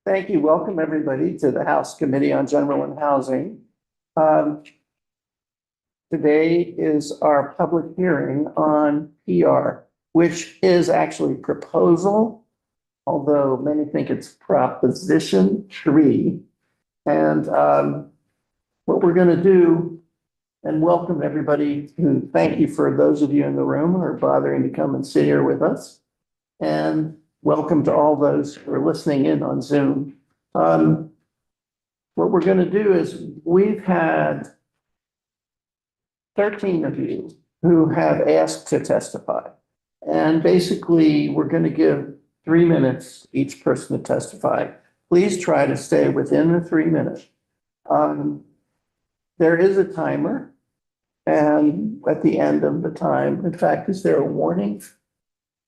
Thank you. Welcome, everybody, to the House Committee on General and Housing. Today is our public hearing on PR, which is actually proposal, although many think it's proposition 3. And what we're going to do, and welcome everybody, and thank you for those of you in the room who are bothering to come and sit here with us. And welcome to all those who are listening in on Zoom. What we're going to do is we've had 13 of you who have asked to testify. And basically, we're going to give 3 minutes each person to testify. Please try to stay within the 3 minutes. There is a timer. And at the end of the time, in fact, is there a warning?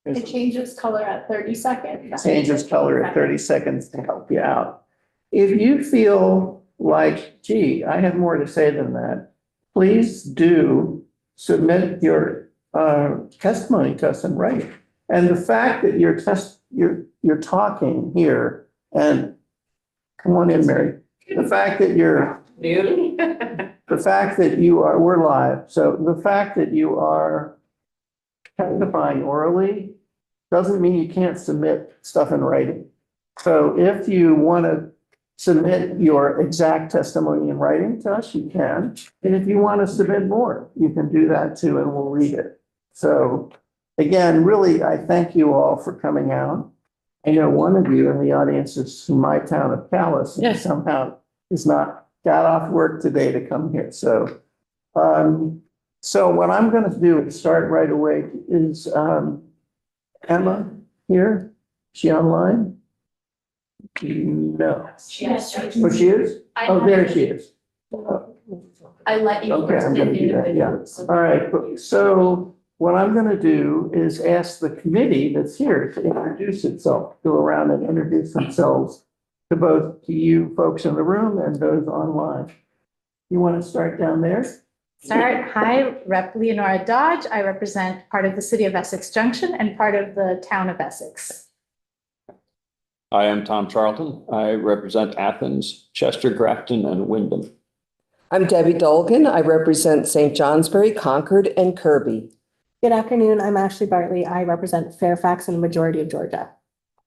It changes color at 30 seconds. Changes color at 30 seconds to help you out. If you feel like, gee, I have more to say than that, please do submit your testimony to us in writing. And the fact that you're talking here, and come on in, Mary. The fact that we're live. So the fact that you are testifying orally doesn't mean you can't submit stuff in writing. So if you want to submit your exact testimony in writing to us, you can. And if you want to submit more, you can do that too, and we'll read it. So again, really, I thank you all for coming out. I know one of you in the audience is from my town of Calais, and somehow is not got off work today to come here. So what I'm going to do is start right away. Is Emma here? Is she online? No. Yes. Oh, she is? Oh, there she is. I let you. Okay, I'm going to do that, yeah. All right, so what I'm going to do is ask the committee that's here to introduce itself, go around and introduce themselves to both to you folks in the room and those online. You want to start down there? Hi, Rep. Leonora Dodge. I represent part of the city of Essex Junction and part of the town of Essex. I am Tom Charlton. I represent Athens, Chester, Grafton, and Wyndham. I'm Debbie Dolgan. I represent St. Johnsbury, Concord, and Kirby. Good afternoon. I'm Ashley Bartley. I represent Fairfax and the majority of Georgia.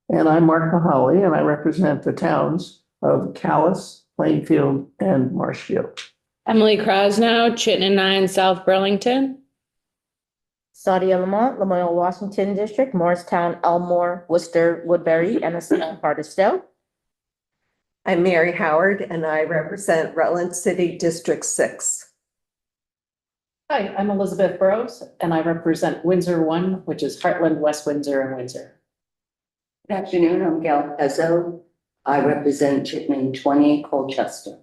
And I'm Mark Mahaly, and I represent the towns of Calais, Plainfield, and Marshfield. Emily Krasnow, Chittenden 9, South Burlington. Sadia Lamont, Lamoille, Washington District, Morristown, Elmore, Worcester, Woodbury, and a small part of Stowe. I'm Mary Howard, and I represent Rutland City District 6. Hi, I'm Elizabeth Burrows, and I represent Windsor 1, which is Heartland, West Windsor, and Windsor. Good afternoon, I'm Gail Pezzo. I represent Chittenden 20, Colchester.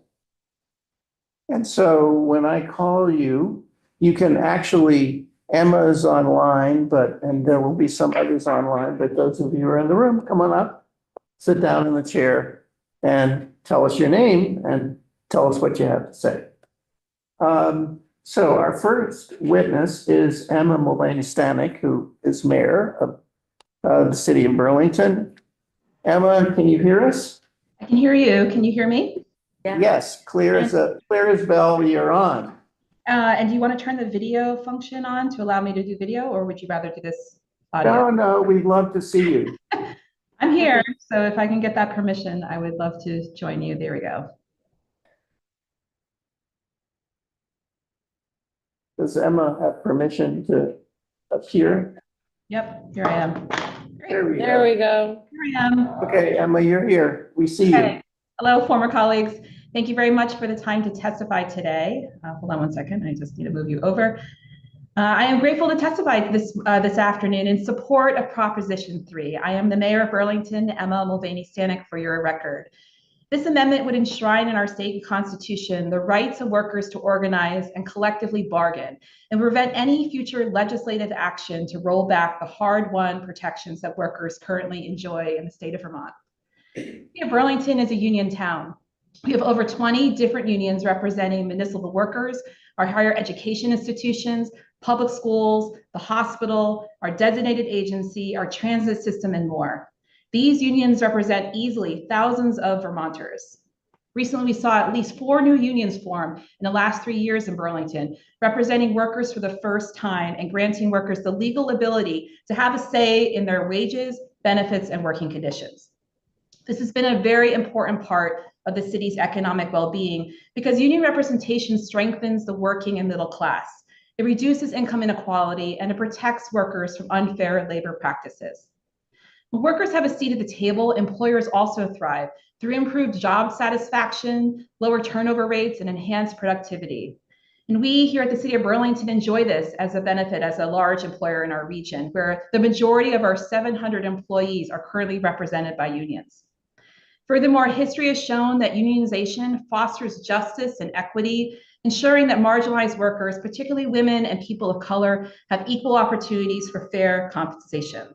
And so when I call you, you can actually, Emma's online, and there will be some others online, but those of you who are in the room, come on up, sit down in the chair and tell us your name and tell us what you have to say. So our first witness is Emma Mulvaney Stanek, who is mayor of the city of Burlington. Emma, can you hear us? I can hear you. Can you hear me? Yeah. Yes, clear as bell, you're on. And do you want to turn the video function on to allow me to do video, or would you rather do this audio? No, we'd love to see you. I'm here, so if I can get that permission, I would love to join you. There we go. Does Emma have permission to appear? Yep, here I am. Great. There we go. Here I am. Okay, Emma, you're here. We see you. Hello, former colleagues. Thank you very much for the time to testify today. Hold on one second. I just need to move you over. I am grateful to testify this afternoon in support of Proposition 3. I am the mayor of Burlington, Emma Mulvaney Stanek, for your record. This amendment would enshrine in our state constitution the rights of workers to organize and collectively bargain and prevent any future legislative action to roll back the hard-won protections that workers currently enjoy in the state of Vermont. Burlington is a union town. We have over 20 different unions representing municipal workers, our higher education institutions, public schools, the hospital, our designated agency, our transit system, and more. These unions represent easily thousands of Vermonters. Recently, we saw at least 4 new unions form in the last 3 years in Burlington, representing workers for the first time and granting workers the legal ability to have a say in their wages, benefits, and working conditions. This has been a very important part of the city's economic well-being because union representation strengthens the working and middle class. It reduces income inequality and it protects workers from unfair labor practices. When workers have a seat at the table, employers also thrive through improved job satisfaction, lower turnover rates, and enhanced productivity. And we here at the City of Burlington enjoy this as a benefit as a large employer in our region, where the majority of our 700 employees are currently represented by unions. Furthermore, history has shown that unionization fosters justice and equity, ensuring that marginalized workers, particularly women and people of color, have equal opportunities for fair compensation.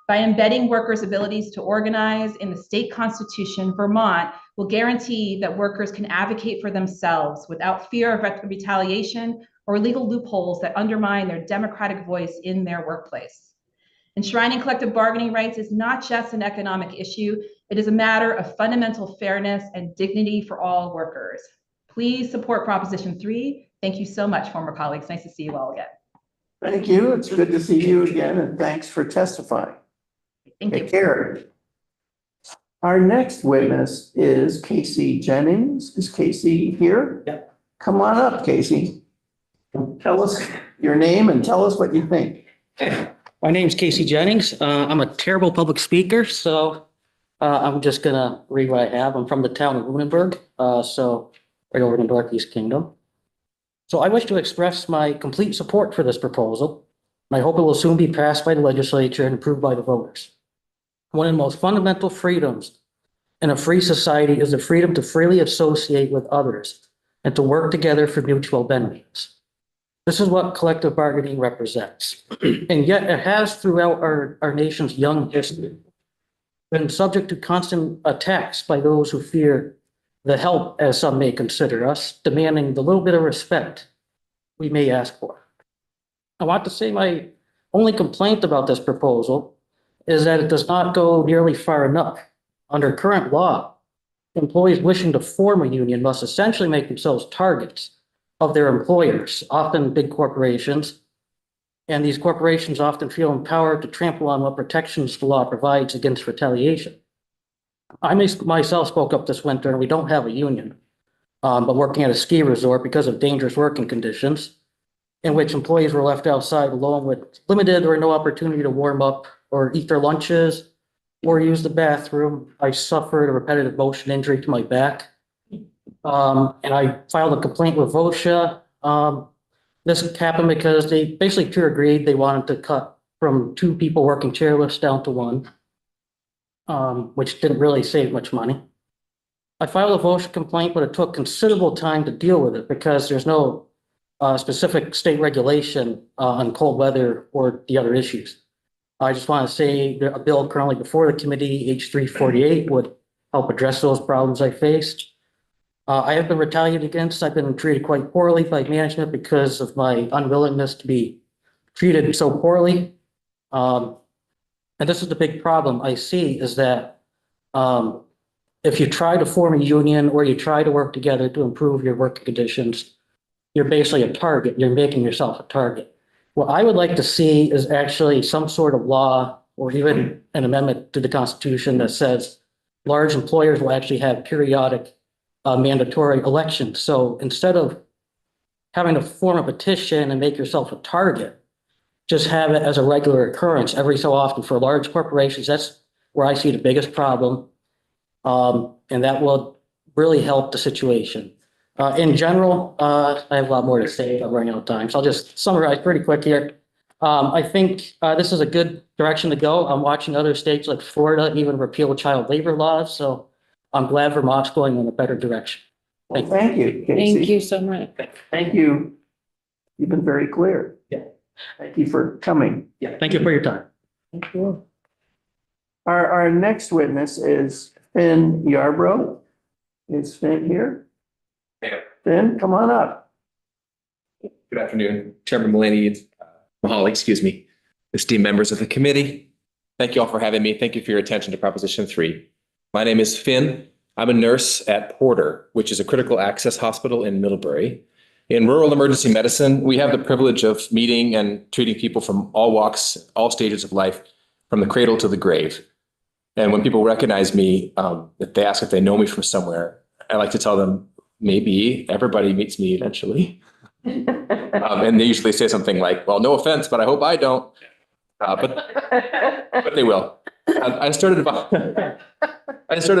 By embedding workers' abilities to organize in the state constitution, Vermont will guarantee that workers can advocate for themselves without fear of retaliation or legal loopholes that undermine their democratic voice in their workplace. Enshrining collective bargaining rights is not just an economic issue, it is a matter of fundamental fairness and dignity for all workers. Please support Proposition 3. Thank you so much, former colleagues. Nice to see you all again. Thank you. It's good to see you again, and thanks for testifying. Thank you. Take care. Our next witness is Casey Jennings. Is Casey here? Yep. Come on up, Casey. Tell us your name and tell us what you think. My name's Casey Jennings. I'm a terrible public speaker, so I'm just gonna read what I have. I'm from the town of Lunenburg, so right over in the Northeast Kingdom. So I wish to express my complete support for this proposal, and I hope it will soon be passed by the legislature and approved by the voters. One of the most fundamental freedoms in a free society is the freedom to freely associate with others and to work together for mutual benefits. This is what collective bargaining represents. And yet it has throughout our nation's young history been subject to constant attacks by those who fear the help, as some may consider us, demanding the little bit of respect we may ask for. I want to say my only complaint about this proposal is that it does not go nearly far enough. Under current law, employees wishing to form a union must essentially make themselves targets of their employers, often big corporations. And these corporations often feel empowered to trample on what protections the law provides against retaliation. I myself spoke up this winter, and we don't have a union, but working at a ski resort because of dangerous working conditions in which employees were left outside alone with limited or no opportunity to warm up or eat their lunches or use the bathroom. I suffered a repetitive motion injury to my back. And I filed a complaint with VOSHA. This happened because they basically peer agreed they wanted to cut from 2 people working chairlifts down to 1, which didn't really save much money. I filed a VOSHA complaint, but it took considerable time to deal with it because there's no specific state regulation on cold weather or the other issues. I just want to say that a bill currently before the committee, H348, would help address those problems I faced. I have been retaliated against. I've been treated quite poorly by management because of my unwillingness to be treated so poorly. And this is the big problem I see is that if you try to form a union or you try to work together to improve your working conditions, you're basically a target. You're making yourself a target. What I would like to see is actually some sort of law or even an amendment to the Constitution that says large employers will actually have periodic mandatory elections. So instead of having to form a petition and make yourself a target, just have it as a regular occurrence every so often for large corporations. That's where I see the biggest problem. And that will really help the situation. In general, I have a lot more to say. I'm running out of time, so I'll just summarize pretty quick here. I think this is a good direction to go. I'm watching other states like Florida even repeal child labor laws, so I'm glad Vermont's going in a better direction. Thank you, Casey. Thank you so much. Thank you. You've been very clear. Yeah. Thank you for coming. Yeah, thank you for your time. Thank you. Our next witness is Finn Yarbrough. Is Finn here? Yeah. Finn, come on up. Good afternoon, Chairman Mahoney, excuse me, esteemed members of the committee. Thank you all for having me. Thank you for your attention to Proposition 3. My name is Finn. I'm a nurse at Porter, which is a critical access hospital in Middlebury. In rural emergency medicine, we have the privilege of meeting and treating people from all walks, all stages of life, from the cradle to the grave. And when people recognize me, if they ask if they know me from somewhere, I like to tell them, maybe everybody meets me eventually. And they usually say something like, well, no offense, but I hope I don't. But they will. I started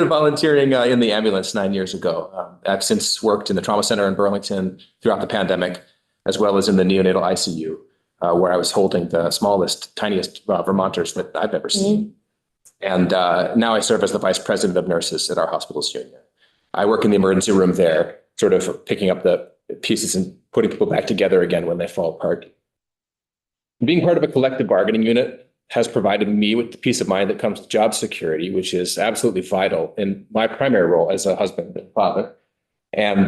volunteering in the ambulance 9 years ago. I've since worked in the trauma center in Burlington throughout the pandemic, as well as in the neonatal ICU, where I was holding the smallest, tiniest Vermonters that I've ever seen. And now I serve as the vice president of nurses at our hospitals union. I work in the emergency room there, sort of picking up the pieces and putting people back together again when they fall apart. Being part of a collective bargaining unit has provided me with the peace of mind that comes with job security, which is absolutely vital in my primary role as a husband and father. And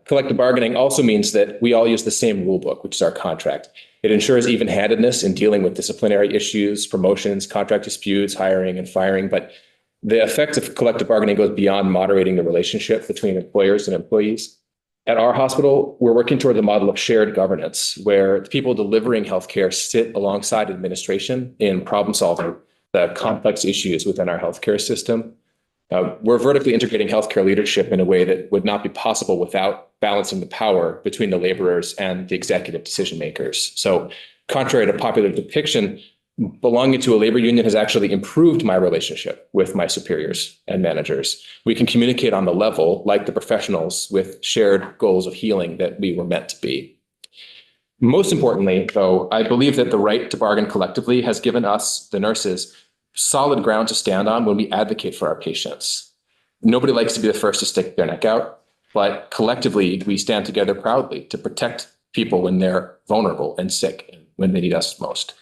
collective bargaining also means that we all use the same rule book, which is our contract. It ensures even-handedness in dealing with disciplinary issues, promotions, contract disputes, hiring and firing. But the effect of collective bargaining goes beyond moderating the relationship between employers and employees. At our hospital, we're working toward the model of shared governance, where the people delivering healthcare sit alongside administration in problem solving the complex issues within our healthcare system. We're vertically integrating healthcare leadership in a way that would not be possible without balancing the power between the laborers and the executive decision makers. So contrary to popular depiction, belonging to a labor union has actually improved my relationship with my superiors and managers. We can communicate on the level, like the professionals, with shared goals of healing that we were meant to be. Most importantly, though, I believe that the right to bargain collectively has given us, the nurses, solid ground to stand on when we advocate for our patients. Nobody likes to be the first to stick their neck out, but collectively, we stand together proudly to protect people when they're vulnerable and sick and when they need us most.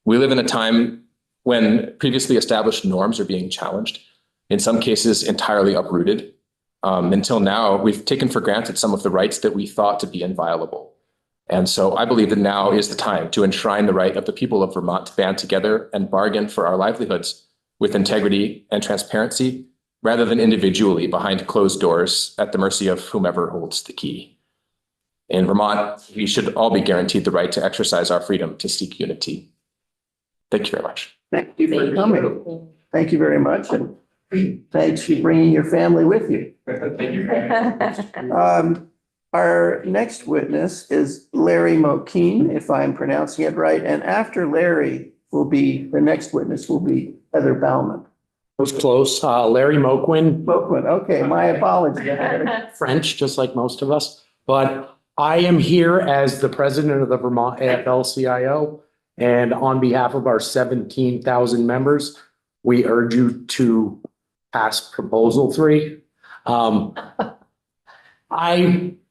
We live in a time when previously established norms are being challenged, in some cases entirely uprooted. Until now, we've taken for granted some of the rights that we thought to be inviolable. And so I believe that now is the time to enshrine the right of the people of Vermont to band together and bargain for our livelihoods with integrity and transparency, rather than individually behind closed doors at the mercy of whomever holds the key. In Vermont, we should all be guaranteed the right to exercise our freedom to seek unity. Thank you very much. Thank you for coming. Thank you very much. And thanks for bringing your family with you. Thank you. Our next witness is Larry Mokeen, if I'm pronouncing it right. And after Larry the next witness will be Heather Bauman. Was close. Larry Moquin. Moquin, okay, my apologies. French, just like most of us. But I am here as the president of the Vermont AFL-CIO. And on behalf of our 17,000 members, we urge you to pass Proposal 3. I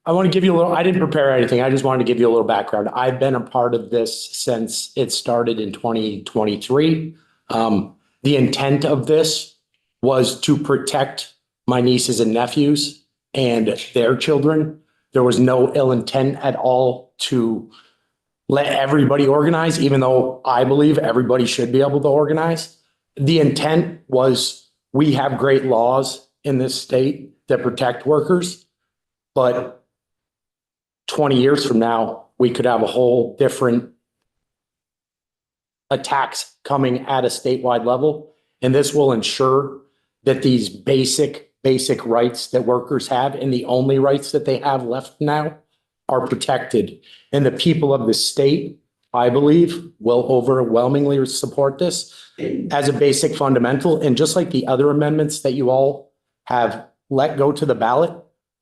want to give you a little, I didn't prepare anything. I just wanted to give you a little background. I've been a part of this since it started in 2023. The intent of this was to protect my nieces and nephews and their children. There was no ill intent at all to let everybody organize, even though I believe everybody should be able to organize. The intent was we have great laws in this state that protect workers, but 20 years from now, we could have a whole different attacks coming at a statewide level. And this will ensure that these basic rights that workers have and the only rights that they have left now are protected. And the people of the state, I believe, will overwhelmingly support this as a basic fundamental. And just like the other amendments that you all have let go to the ballot,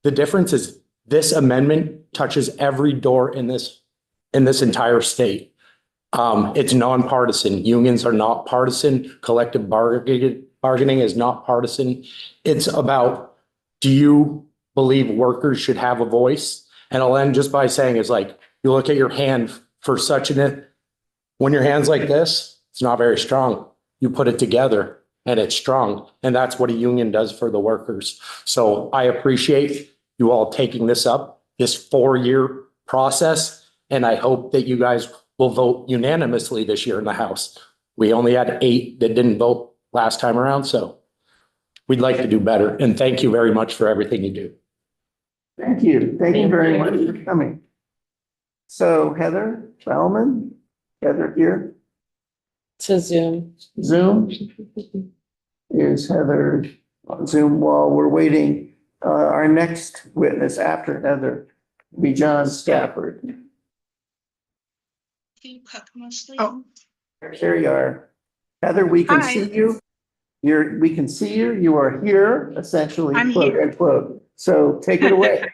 the difference is this amendment touches every door in this entire state. It's nonpartisan. Unions are not partisan. Collective bargaining is not partisan. It's about, do you believe workers should have a voice? And I'll end just by saying, it's like, you look at your hand for such when your hand's like this, it's not very strong. You put it together and it's strong. And that's what a union does for the workers. So I appreciate you all taking this up, this 4-year process. And I hope that you guys will vote unanimously this year in the House. We only had 8 that didn't vote last time around, so we'd like to do better. And thank you very much for everything you do. Thank you. Thank you very much for coming. So Heather Bellman, Heather here, To Zoom. Zoom. Is Heather on Zoom while we're waiting? Our next witness after Heather will be John Stafford. Oh, there you are. Heather, we can Hi. see you. We can see you. You are here, essentially, I'm quote here. unquote. So take it away.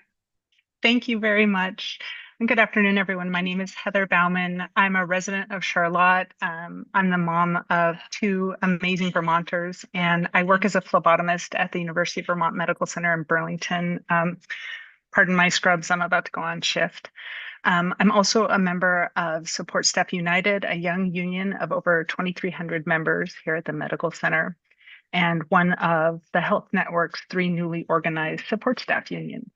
Thank you very much. And good afternoon, everyone. My name is Heather Bauman. I'm a resident of Charlotte. I'm the mom of 2 amazing Vermonters, and I work as a phlebotomist at the University of Vermont Medical Center in Burlington. Pardon my scrubs, I'm about to go on shift. I'm also a member of Support Staff United, a young union of over 2,300 members here at the medical center, and one of the Health Network's 3 newly organized support staff unions.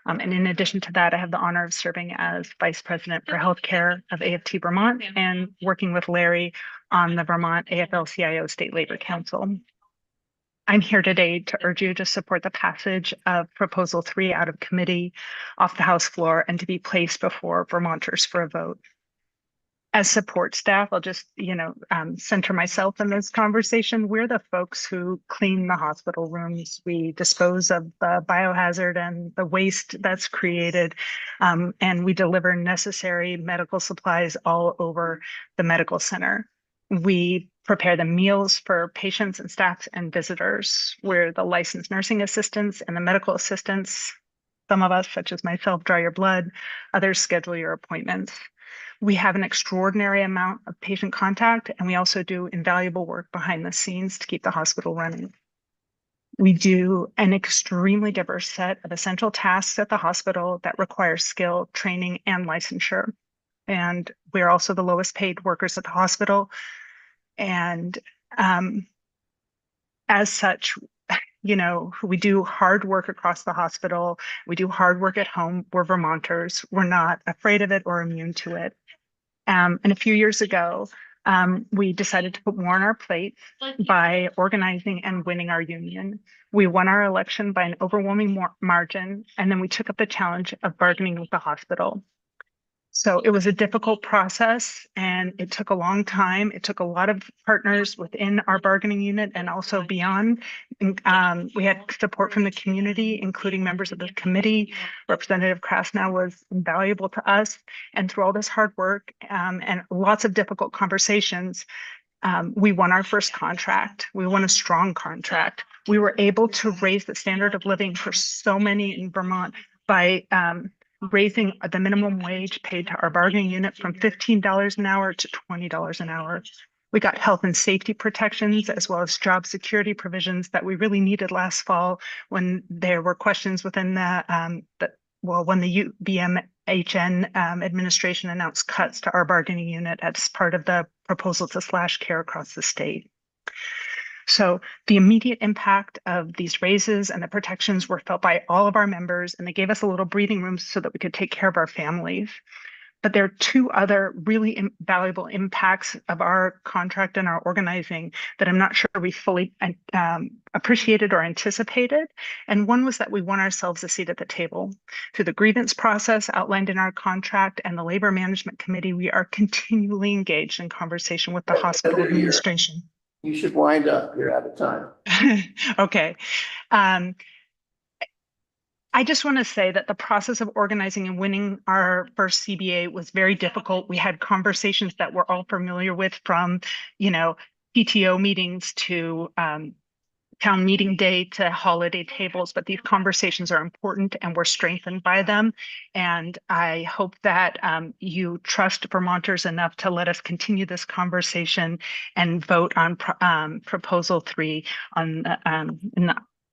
And in addition to that, I have the honor of serving as Vice President for Healthcare of AFT Vermont and working with Larry on the Vermont AFL-CIO State Labor Council. I'm here today to urge you to support the passage of Proposal 3 out of committee off the House floor and to be placed before Vermonters for a vote. As support staff, I'll just, center myself in this conversation. We're the folks who clean the hospital rooms. We dispose of the biohazard and the waste that's created, and we deliver necessary medical supplies all over the medical center. We prepare the meals for patients and staff and visitors. We're the licensed nursing assistants and the medical assistants. Some of us, such as myself, draw your blood. Others schedule your appointments. We have an extraordinary amount of patient contact, and we also do invaluable work behind the scenes to keep the hospital running. We do an extremely diverse set of essential tasks at the hospital that require skill, training, and licensure. And we're also the lowest paid workers at the hospital. And as such, we do hard work across the hospital. We do hard work at home. We're Vermonters. We're not afraid of it or immune to it. And a few years ago, we decided to put more on our plate by organizing and winning our union. We won our election by an overwhelming margin, and then we took up the challenge of bargaining with the hospital. So it was a difficult process, and it took a long time. It took a lot of partners within our bargaining unit and also beyond. We had support from the community, including members of the committee. Representative Krasnow was invaluable to us. And through all this hard work and lots of difficult conversations, we won our first contract. We won a strong contract. We were able to raise the standard of living for so many in Vermont by raising the minimum wage paid to our bargaining unit from $15 an hour to $20 an hour. We got health and safety protections as well as job security provisions that we really needed last fall when there were questions within when the UBMHN administration announced cuts to our bargaining unit as part of the proposal to slash care across the state. So the immediate impact of these raises and the protections were felt by all of our members, and they gave us a little breathing room so that we could take care of our families. But there are 2 other really valuable impacts of our contract and our organizing that I'm not sure we fully appreciated or anticipated. And one was that we won ourselves a seat at the table. Through the grievance process outlined in our contract and the Labor Management Committee, we are continually engaged in conversation with the hospital administration. You should wind up. You're out of time. Okay. I just want to say that the process of organizing and winning our first CBA was very difficult. We had conversations that we're all familiar with, from, PTO meetings to town meeting day to holiday tables, but these conversations are important and we're strengthened by them. And I hope that you trust Vermonters enough to let us continue this conversation and vote on Proposal 3 on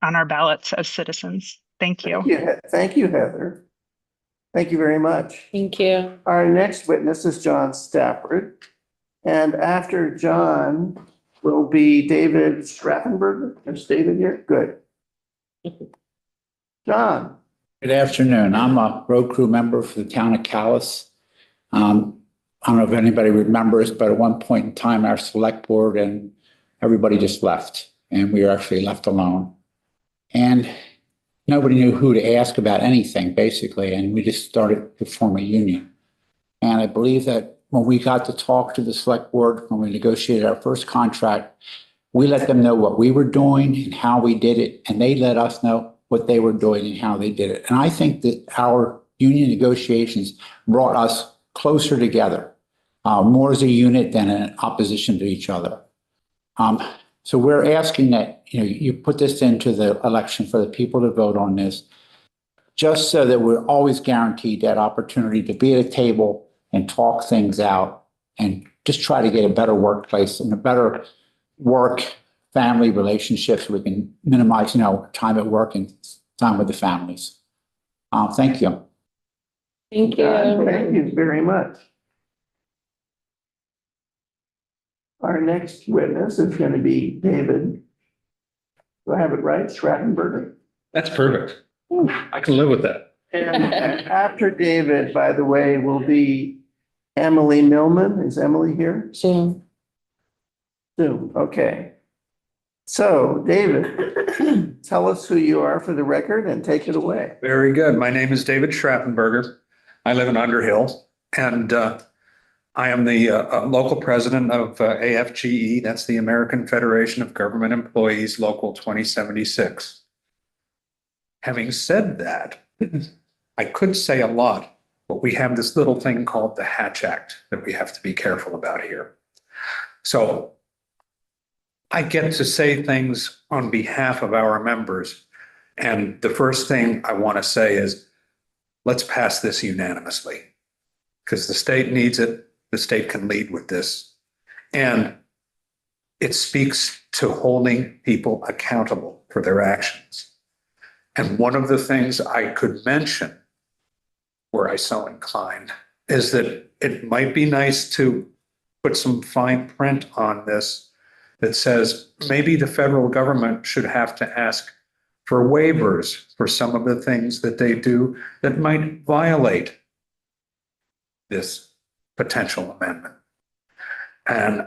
our ballots as citizens. Thank you. Thank you, Heather. Thank you very much. Thank you. Our next witness is John Stafford. And after John will be David Straffenberger. Is David here? Good. John. Good afternoon. I'm a road crew member for the town of Calais. I don't know if anybody remembers, but at one point in time, our select board and everybody just left, and we were actually left alone. And nobody knew who to ask about anything, basically, and we just started to form a union. And I believe that when we got to talk to the select board, when we negotiated our first contract, we let them know what we were doing and how we did it, and they let us know what they were doing and how they did it. And I think that our union negotiations brought us closer together, more as a unit than in opposition to each other. So we're asking that, you put this into the election for the people to vote on this, just so that we're always guaranteed that opportunity to be at a table and talk things out and just try to get a better workplace and a better work-family relationship so we can minimize, time at work and time with the families. Thank you. Thank you. Thank you very much. Our next witness is going to be David. Do I have it right? Schrattenberger. That's perfect. I can live with that. And after David, by the way, will be Emily Millman. Is Emily here? Zoom. Zoom, okay. So, David, tell us who you are for the record and take it away. Very good. My name is David Schrattenberger. I live in Underhill, and I am the local president of AFGE. That's the American Federation of Government Employees, Local 2076. Having said that, I could say a lot, but we have this little thing called the Hatch Act that we have to be careful about here. So I get to say things on behalf of our members. And the first thing I want to say is, let's pass this unanimously, because the state needs it. The state can lead with this. And it speaks to holding people accountable for their actions. And one of the things I could mention, were I so inclined, is that it might be nice to put some fine print on this that says maybe the federal government should have to ask for waivers for some of the things that they do that might violate this potential amendment. And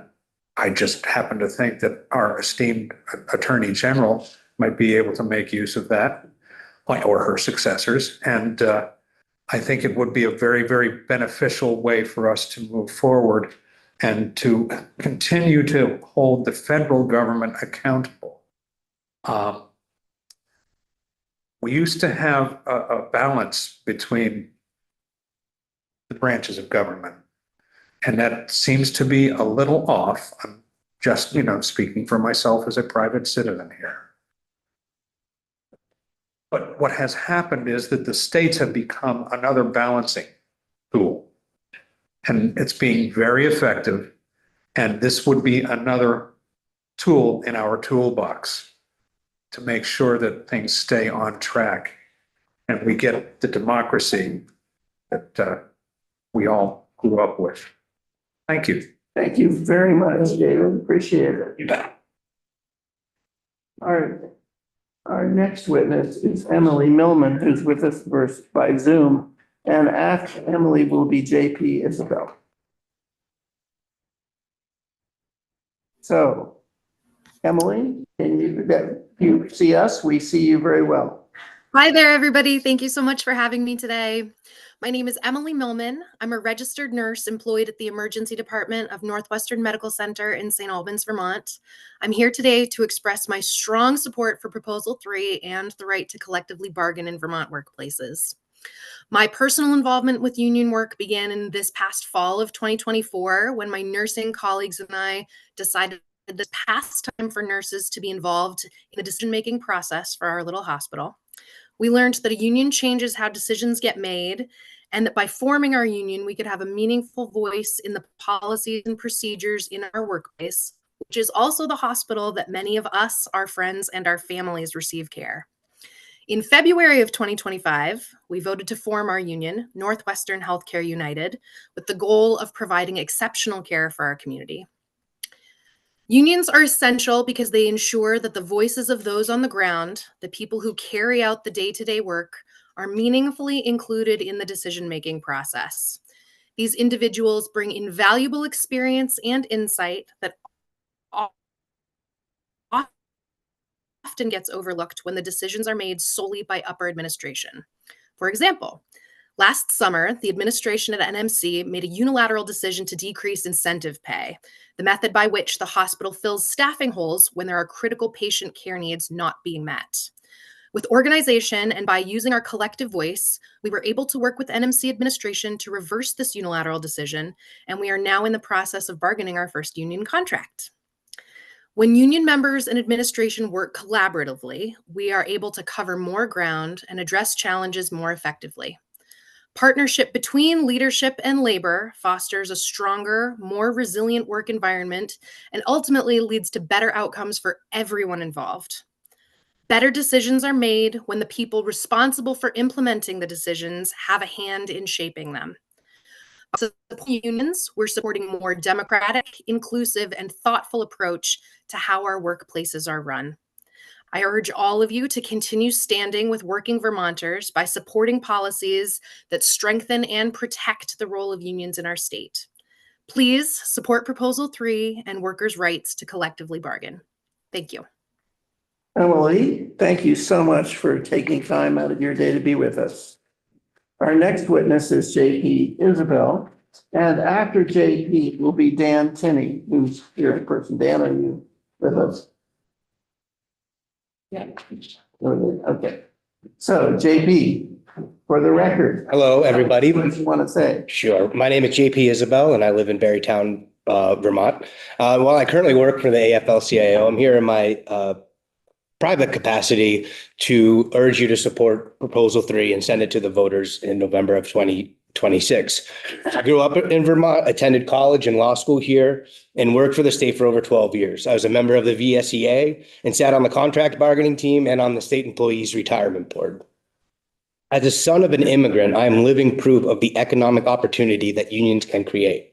I just happen to think that our esteemed Attorney General might be able to make use of that, or her successors. And I think it would be a very, very beneficial way for us to move forward and to continue to hold the federal government accountable. We used to have a balance between the branches of government, and that seems to be a little off. I'm just, speaking for myself as a private citizen here. But what has happened is that the states have become another balancing tool, and it's being very effective. And this would be another tool in our toolbox to make sure that things stay on track and we get the democracy that we all grew up with. Thank you. Thank you very much, David. Appreciate it. You bet. Our next witness is Emily Millman, who's with us by Zoom. And after Emily will be JP Isabel. So, Emily, you see us? We see you very well. Hi there, everybody. Thank you so much for having me today. My name is Emily Millman. I'm a registered nurse employed at the Emergency Department of Northwestern Medical Center in St. Albans, Vermont. I'm here today to express my strong support for Proposal 3 and the right to collectively bargain in Vermont workplaces. My personal involvement with union work began in this past fall of 2024 when my nursing colleagues and I decided this past time for nurses to be involved in the decision-making process for our little hospital. We learned that a union changes how decisions get made, and that by forming our union, we could have a meaningful voice in the policies and procedures in our workplace, which is also the hospital that many of us, our friends, and our families receive care. In February of 2025, we voted to form our union, Northwestern Healthcare United, with the goal of providing exceptional care for our community. Unions are essential because they ensure that the voices of those on the ground, the people who carry out the day-to-day work, are meaningfully included in the decision-making process. These individuals bring invaluable experience and insight that often gets overlooked when the decisions are made solely by upper administration. For example, last summer, the administration at NMC made a unilateral decision to decrease incentive pay, the method by which the hospital fills staffing holes when there are critical patient care needs not being met. With organization and by using our collective voice, we were able to work with NMC administration to reverse this unilateral decision, and we are now in the process of bargaining our first union contract. When union members and administration work collaboratively, we are able to cover more ground and address challenges more effectively. Partnership between leadership and labor fosters a stronger, more resilient work environment and ultimately leads to better outcomes for everyone involved. Better decisions are made when the people responsible for implementing the decisions have a hand in shaping them. So unions, we're supporting a more democratic, inclusive, and thoughtful approach to how our workplaces are run. I urge all of you to continue standing with working Vermonters by supporting policies that strengthen and protect the role of unions in our state. Please support Proposal 3 and workers' rights to collectively bargain. Thank you. Emily, thank you so much for taking time out of your day to be with us. Our next witness is JP Isabel, and after JP will be Dan Tinney, who's here in person. Dan, are you with us? Yeah. Okay. So JP, for the record. Hello, everybody. What do you want to say? Sure. My name is JP Isabel, and I live in Barrytown, Vermont. While I currently work for the AFL-CIO, I'm here in my private capacity to urge you to support Proposal 3 and send it to the voters in November of 2026. I grew up in Vermont, attended college and law school here, and worked for the state for over 12 years. I was a member of the VSEA and sat on the contract bargaining team and on the state employees retirement board. As a son of an immigrant, I am living proof of the economic opportunity that unions can create.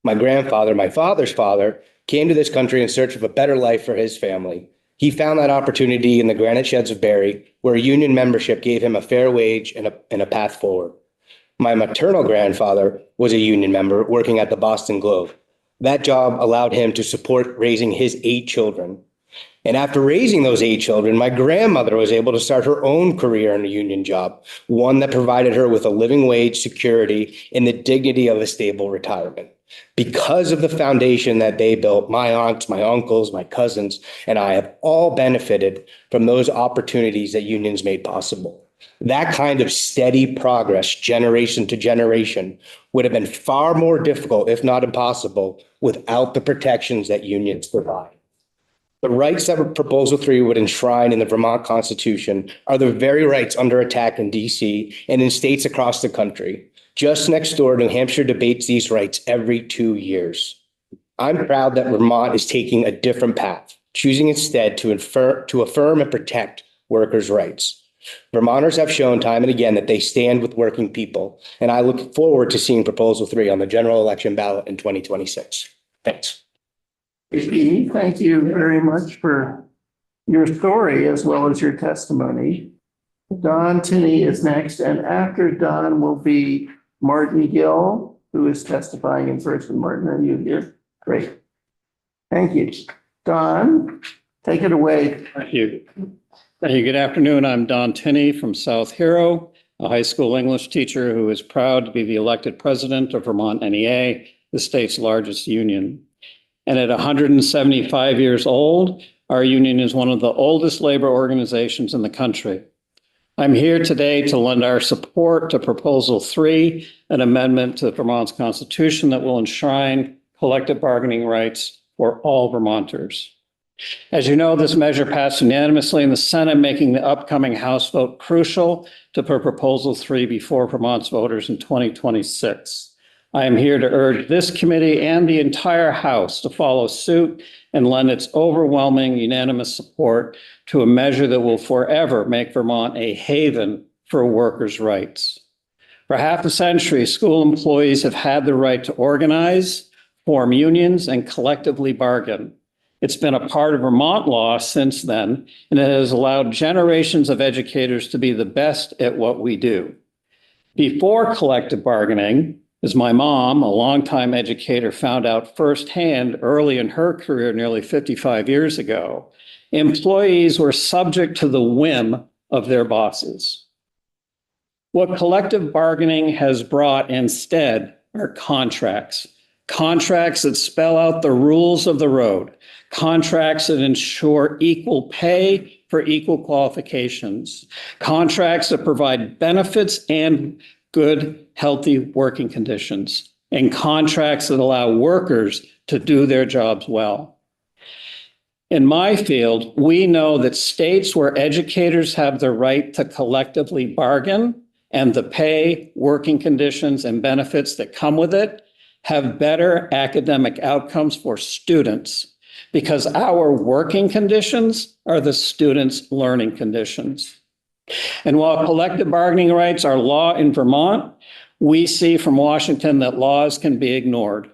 My grandfather, my father's father, came to this country in search of a better life for his family. He found that opportunity in the granite sheds of Barrie, where union membership gave him a fair wage and a path forward. My maternal grandfather was a union member working at the Boston Globe. That job allowed him to support raising his 8 children. And after raising those 8 children, my grandmother was able to start her own career in a union job, one that provided her with a living wage, security, and the dignity of a stable retirement. Because of the foundation that they built, my aunts, my uncles, my cousins, and I have all benefited from those opportunities that unions made possible. That kind of steady progress, generation to generation, would have been far more difficult, if not impossible, without the protections that unions provide. The rights that Proposal 3 would enshrine in the Vermont Constitution are the very rights under attack in DC and in states across the country. Just next door, New Hampshire debates these rights every 2 years. I'm proud that Vermont is taking a different path, choosing instead to affirm and protect workers' rights. Vermonters have shown time and again that they stand with working people, and I look forward to seeing Proposal 3 on the general election ballot in 2026. Thanks. Thank you very much for your story as well as your testimony. Don Tinney is next, and after Don will be Martin Gill, who is testifying in person. Martin, are you here? Great. Thank you. Don, take it away. Thank you. Good afternoon. I'm Don Tinney from South Hero, a high school English teacher who is proud to be the elected president of Vermont NEA, the state's largest union. And at 175 years old, our union is one of the oldest labor organizations in the country. I'm here today to lend our support to Proposal 3, an amendment to Vermont's Constitution that will enshrine collective bargaining rights for all Vermonters. As you know, this measure passed unanimously in the Senate, making the upcoming House vote crucial to put Proposal 3 before Vermont's voters in 2026. I am here to urge this committee and the entire House to follow suit and lend its overwhelming unanimous support to a measure that will forever make Vermont a haven for workers' rights. For half a century, school employees have had the right to organize, form unions, and collectively bargain. It's been a part of Vermont law since then, and it has allowed generations of educators to be the best at what we do. Before collective bargaining, As my mom, a longtime educator, found out firsthand early in her career, nearly 55 years ago, employees were subject to the whim of their bosses. What collective bargaining has brought instead are contracts. Contracts that spell out the rules of the road. Contracts that ensure equal pay for equal qualifications. Contracts that provide benefits and good, healthy working conditions. And contracts that allow workers to do their jobs well. In my field, we know that states where educators have the right to collectively bargain and the pay, working conditions, and benefits that come with it have better academic outcomes for students because our working conditions are the students' learning conditions. And while collective bargaining rights are law in Vermont, we see from Washington that laws can be ignored.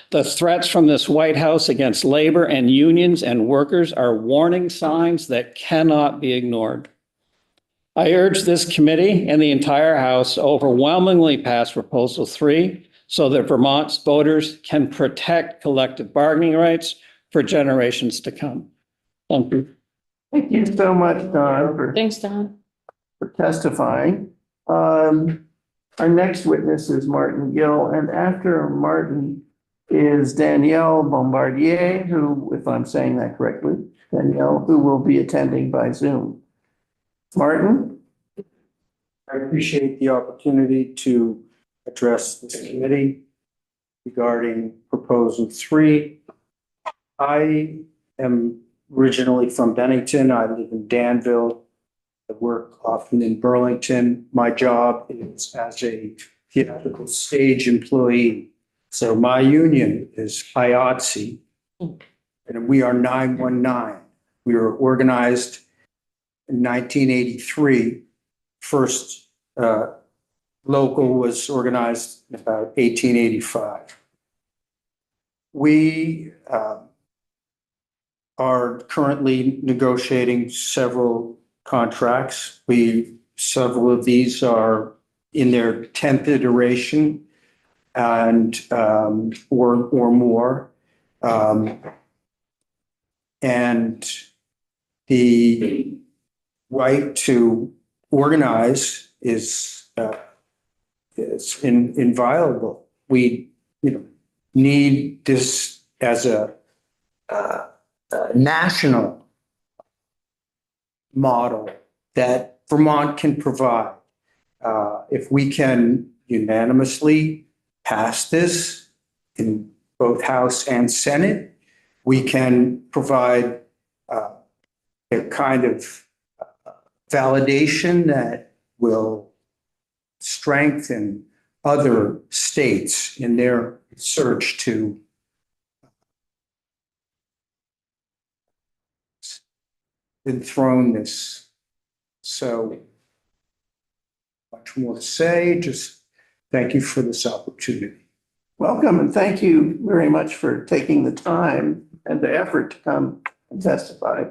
The threats from this White House against labor and unions and workers are warning signs that cannot be ignored. I urge this committee and the entire House to overwhelmingly pass Proposal 3 so that Vermont's voters can protect collective bargaining rights for generations to come. Thank you. Thank you so much, Don, Thanks, Don. for testifying. Our next witness is Martin Gill, and after Martin is Danielle Bombardier, who, if I'm saying that correctly, Danielle, who will be attending by Zoom. Martin? I appreciate the opportunity to address this committee regarding Proposal 3. I am originally from Bennington. I live in Danville. I work often in Burlington. My job is as a theatrical stage employee. So my union is IATSE, and we are 919. We were organized in 1983. First local was organized in about 1885. We are currently negotiating several contracts. Several of these are in their 10th iteration and or more. And the right to organize is inviolable. We, need this as a national model that Vermont can provide. If we can unanimously pass this in both House and Senate, we can provide a kind of validation that will strengthen other states in their search to enthrone this. So much more to say, just thank you for this opportunity. Welcome, and thank you very much for taking the time and the effort to come and testify.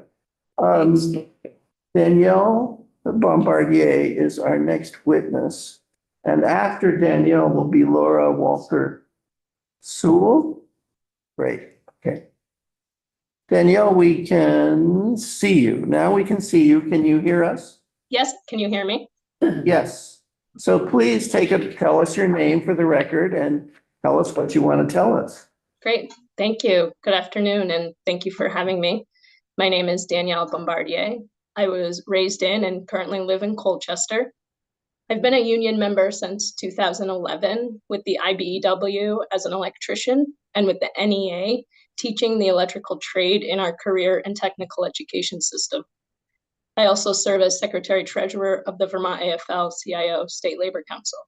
Danielle Bombardier is our next witness. And after Danielle will be Laura Walker Sewell. Great, okay. Danielle, we can see you. Now we can see you. Can you hear us? Yes, can you hear me? Yes. So please tell us your name for the record and tell us what you want to tell us. Great, thank you. Good afternoon, and thank you for having me. My name is Danielle Bombardier. I was raised in and currently live in Colchester. I've been a union member since 2011 with the IBEW as an electrician and with the NEA teaching the electrical trade in our career and technical education system. I also serve as Secretary Treasurer of the Vermont AFL-CIO State Labor Council.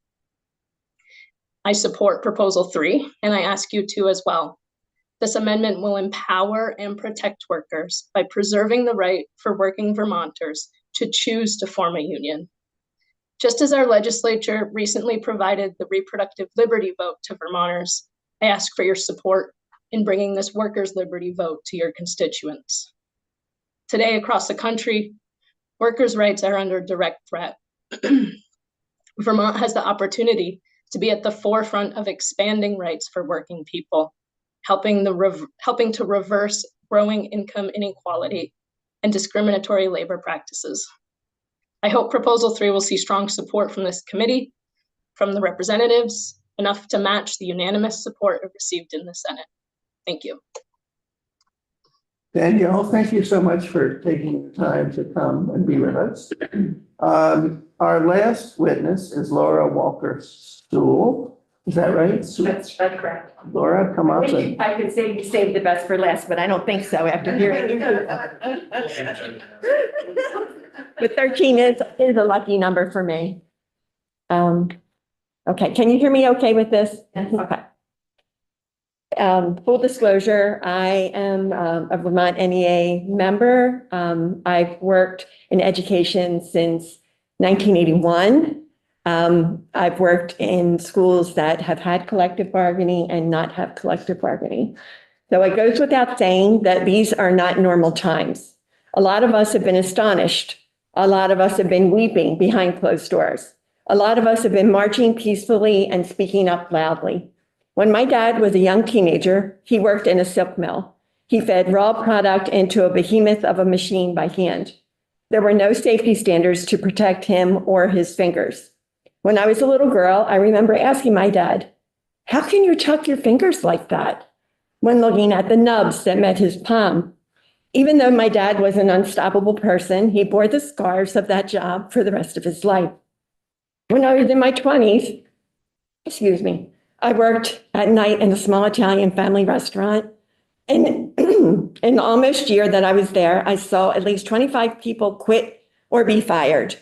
I support Proposal 3, and I ask you to as well. This amendment will empower and protect workers by preserving the right for working Vermonters to choose to form a union. Just as our legislature recently provided the reproductive liberty vote to Vermonters, I ask for your support in bringing this workers' liberty vote to your constituents. Today, across the country, workers' rights are under direct threat. Vermont has the opportunity to be at the forefront of expanding rights for working people, helping to reverse growing income inequality and discriminatory labor practices. I hope Proposal 3 will see strong support from this committee, from the representatives, enough to match the unanimous support received in the Senate. Thank you. Danielle, thank you so much for taking the time to come and be with us. Our last witness is Laura Walker Sewell. Is that right? That's correct. Laura, come up. I could say you saved the best for last, but I don't think so after hearing you. But 13 is a lucky number for me. Okay, can you hear me okay with this? Okay. Full disclosure, I am a Vermont NEA member. I've worked in education since 1981. I've worked in schools that have had collective bargaining and not have collective bargaining. So it goes without saying that these are not normal times. A lot of us have been astonished. A lot of us have been weeping behind closed doors. A lot of us have been marching peacefully and speaking up loudly. When my dad was a young teenager, he worked in a silk mill. He fed raw product into a behemoth of a machine by hand. There were no safety standards to protect him or his fingers. When I was a little girl, I remember asking my dad, "How can you tuck your fingers like that?" when looking at the nubs that met his palm. Even though my dad was an unstoppable person, he bore the scars of that job for the rest of his life. When I was in my 20s, I worked at night in a small Italian family restaurant. And in the almost year that I was there, I saw at least 25 people quit or be fired.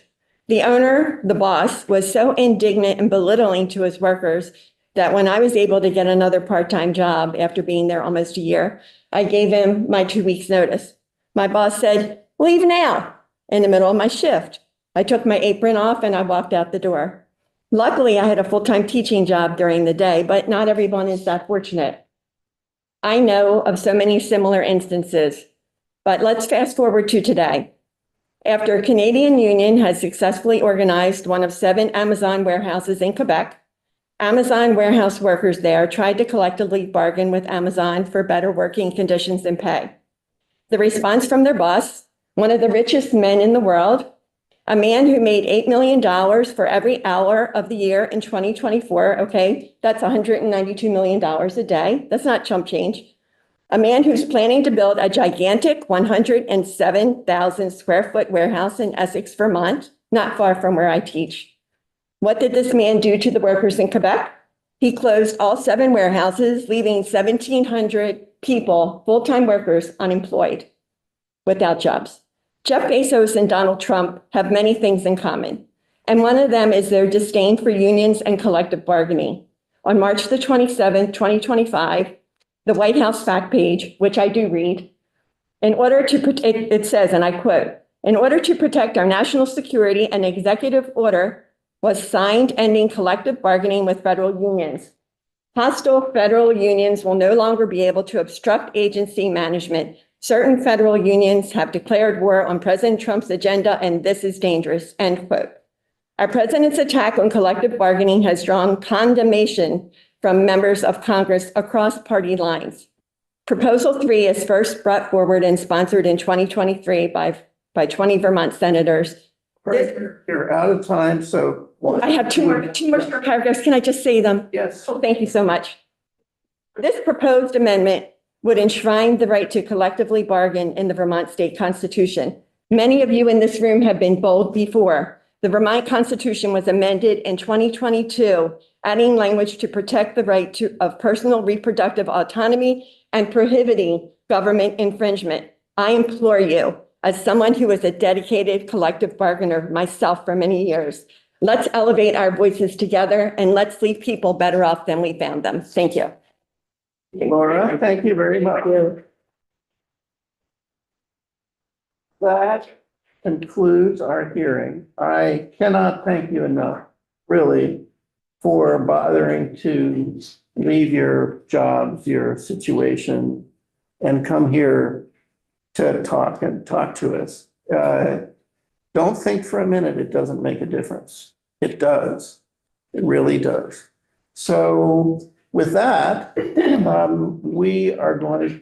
The owner, the boss, was so indignant and belittling to his workers that when I was able to get another part-time job after being there almost a year, I gave him my 2 weeks notice. My boss said, "Leave now," in the middle of my shift. I took my apron off and I walked out the door. Luckily, I had a full-time teaching job during the day, but not everyone is that fortunate. I know of so many similar instances, but let's fast forward to today. After a Canadian union has successfully organized one of 7 Amazon warehouses in Quebec, Amazon warehouse workers there tried to collectively bargain with Amazon for better working conditions and pay. The response from their boss, one of the richest men in the world, a man who made $8 million for every hour of the year in 2024, okay, that's $192 million a day. That's not chump change. A man who's planning to build a gigantic 107,000 square foot warehouse in Essex, Vermont, not far from where I teach. What did this man do to the workers in Quebec? He closed all 7 warehouses, leaving 1,700 people, full-time workers, unemployed, without jobs. Jeff Bezos and Donald Trump have many things in common, and one of them is their disdain for unions and collective bargaining. On March the 27th, 2025, the White House fact page, which I do read, it says, and I quote, "In order to protect our national security, an executive order was signed ending collective bargaining with federal unions. Hostile federal unions will no longer be able to obstruct agency management. Certain federal unions have declared war on President Trump's agenda, and this is dangerous," end quote. Our president's attack on collective bargaining has drawn condemnation from members of Congress across party lines. Proposal 3 is first brought forward and sponsored in 2023 by 20 Vermont senators. You're out of time, so. I have two more short paragraphs. Can I just say them? Yes. Oh, thank you so much. This proposed amendment would enshrine the right to collectively bargain in the Vermont State Constitution. Many of you in this room have been bold before. The Vermont Constitution was amended in 2022, adding language to protect the right of personal reproductive autonomy and prohibiting government infringement. I implore you, as someone who was a dedicated collective bargainer myself for many years, let's elevate our voices together and let's leave people better off than we found them. Thank you. Laura, thank you very much. That concludes our hearing. I cannot thank you enough, really, for bothering to leave your jobs, your situation, and come here to talk to us. Don't think for a minute it doesn't make a difference. It does. It really does. So with that, we are going to